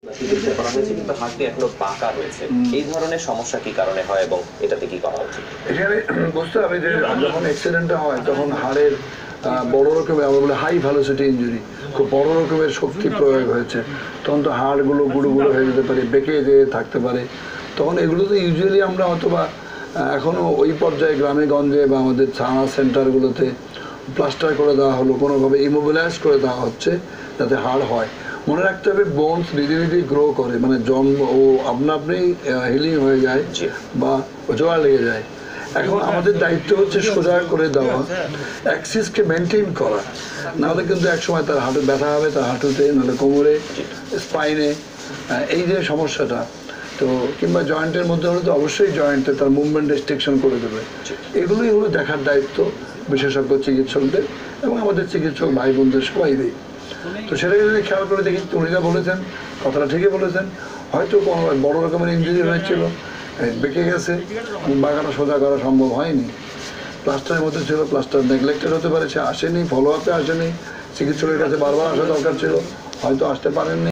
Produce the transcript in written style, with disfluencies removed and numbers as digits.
চিকিৎসা করা হয়েছে কিন্তু হাড়টি এখনো বাঁকা রয়েছে, এই ধরনের সমস্যা কি কারণে হয় এবং এটাতে কি করা উচিত? এখানে বুঝতে হবে যে যখন অ্যাক্সিডেন্টটা হয় তখন হাড়ের বড় রকমের আমরা বলে হাই ভেলোসিটি ইঞ্জুরি, খুব বড় রকমের শক্তি প্রয়োগ হয়েছে, তখন তো হাড়গুলো গুঁড়ো গুঁড়ো হয়ে যেতে পারে, বেঁকে যেয়ে থাকতে পারে। তখন এগুলো তো ইউজুয়ালি আমরা হয়তোবা এখনও ওই পর্যায়ে গ্রামে গঞ্জে বা আমাদের থানা সেন্টারগুলোতে প্লাস্টার করে দেওয়া হলো, কোনোভাবে ইমোবিলাইজ করে দেওয়া হচ্ছে যাতে হাড় হয়। মনে রাখতে হবে বোনস নিজে নিজেই গ্রো করে, মানে জন্ম ও আপনা আপনি হিলিং হয়ে যায় বা জোড়া লেগে যায়। এখন আমাদের দায়িত্ব হচ্ছে সোজা করে দেওয়া, অ্যাক্সিসকে মেনটেন করা, নাহলে কিন্তু একসময় তার হাঁটু ব্যথা হবে, তার হাঁটুতে, নাহলে কোমরে, স্পাইনে, এই যে সমস্যাটা। তো কিংবা জয়েন্টের মধ্যে হলে তো অবশ্যই জয়েন্টে তার মুভমেন্ট রেস্ট্রিকশন করে দেবে। এগুলোই হলো দেখার দায়িত্ব বিশেষজ্ঞ চিকিৎসকদের এবং আমাদের চিকিৎসক ভাই বোনদের সবাইরই। তো সেটাকে যদি খেয়াল করে দেখি, উনি যা বলেছেন কথাটা ঠিকই বলেছেন, হয়তো কোনো বড় রকমের ইঞ্জুরি হয়েছিল, বেঁকে গেছে, বাঁকাটা সোজা করা সম্ভব হয়নি, প্লাস্টারের মধ্যে ছিল, প্লাস্টার নেগলেক্টেড হতে পারে, সে আসেনি, ফলো আপে আসেনি, চিকিৎসকের কাছে বারবার আসা দরকার ছিল, হয়তো আসতে পারেননি।